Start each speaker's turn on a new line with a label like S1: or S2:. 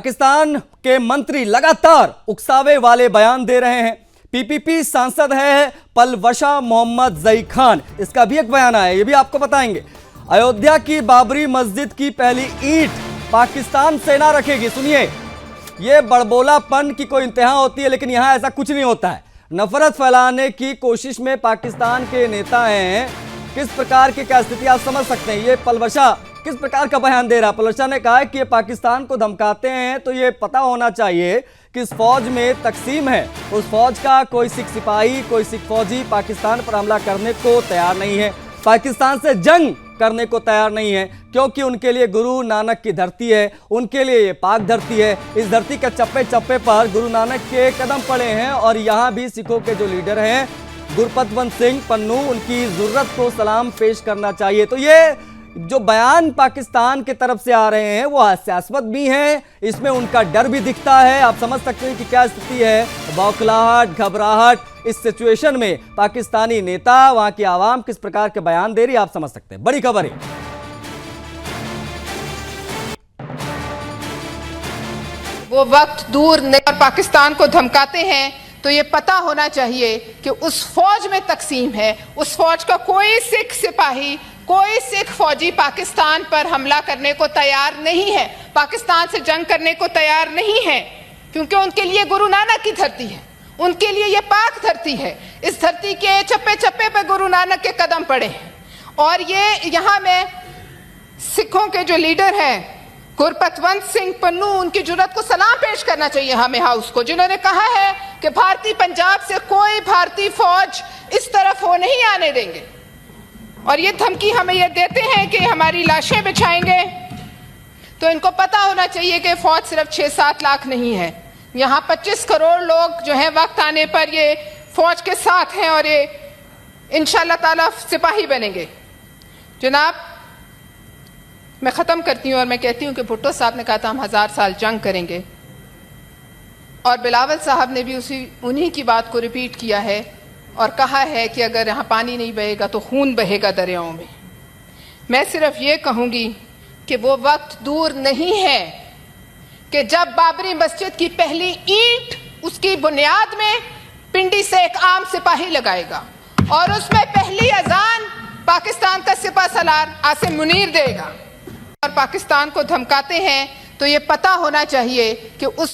S1: पाकिस्तान के मंत्री लगातार उकसावे वाले बयान दे रहे हैं। पीपीपी सांसद है पलवशा मोहम्मद जई खान, इसका भी एक बयान आया, ये भी आपको बताएंगे। अयोध्या की बाबरी मस्जिद की पहली ईंट पाकिस्तान सेना रखेगी। सुनिए, ये बड़बोलापन की कोई इंतहा होती है, लेकिन यहां ऐसा कुछ नहीं होता है। नफरत फैलाने की कोशिश में पाकिस्तान के नेता हैं। किस प्रकार की क्या स्थिति आप समझ सकते हैं। ये पलवशा किस प्रकार का बयान दे रहा है। पलवशा ने कहा है कि ये पाकिस्तान को धमकाते हैं, तो ये पता होना चाहिए कि इस फौज में तकसीम है। उस फौज का कोई सिख सिपाही, कोई सिख फौजी पाकिस्तान पर हमला करने को तैयार नहीं है, पाकिस्तान से जंग करने को तैयार नहीं है, क्योंकि उनके लिए गुरु नानक की धरती है, उनके लिए ये पाक धरती है। इस धरती के चप्पे चप्पे पर गुरु नानक के कदम पड़े हैं और यहाँ भी सिखों के जो लीडर हैं गुरपतवंत सिंह पन्नू, उनकी जरूरत को सलाम पेश करना चाहिए। तो ये जो बयान पाकिस्तान की तरफ से आ रहे हैं वो हास्यास्पद भी हैं, इसमें उनका डर भी दिखता है। आप समझ सकते हैं कि क्या स्थिति है, बौखलाहट, घबराहट। इस सिचुएशन में पाकिस्तानी नेता, वहां की आवाम किस प्रकार के बयान दे रही है, आप समझ सकते हैं। बड़ी खबर है,
S2: वो वक्त दूर नहीं और पाकिस्तान को धमकाते हैं, तो ये पता होना चाहिए कि उस फौज में तकसीम है। उस फौज का कोई सिख सिपाही, कोई सिख फौजी पाकिस्तान पर हमला करने को तैयार नहीं है, पाकिस्तान से जंग करने को तैयार नहीं है, क्योंकि उनके लिए गुरु नानक की धरती है, उनके लिए ये पाक धरती है। इस धरती के चप्पे चप्पे पर गुरु नानक के कदम पड़े हैं। और ये यहाँ में सिखों के जो लीडर हैं गुरपतवंत सिंह पन्नू, उनकी जुर्रत को सलाम पेश करना चाहिए हमें हाउस को, जिन्होंने कहा है कि भारतीय पंजाब से कोई भारतीय फौज इस तरफ हो नहीं आने देंगे। और ये धमकी हमें ये देते हैं कि हमारी लाशें बिछाएंगे। तो इनको पता होना चाहिए कि फौज सिर्फ 6-7 लाख नहीं है, यहाँ 25 करोड़ लोग जो हैं वक्त आने पर ये फौज के साथ हैं और ये इंशाअल्लाह ताला सिपाही बनेंगे। जनाब, मैं ख़त्म करती हूँ और मैं कहती हूँ कि भुट्टो साहब ने कहा था हम 1000 साल जंग करेंगे, और बिलावल साहब ने भी उन्हीं की बात को रिपीट किया है और कहा है कि अगर यहाँ पानी नहीं बहेगा तो खून बहेगा दरियाओं में। मैं सिर्फ ये कहूँगी कि वो वक्त दूर नहीं है कि जब बाबरी मस्जिद की पहली ईंट उसकी बुनियाद में पिंडी से एक आम सिपाही लगाएगा और उसमें पहली अजान पाकिस्तान का सिपा सलार आसिम मुनीर देगा। और पाकिस्तान को धमकाते हैं, तो ये पता होना चाहिए कि उस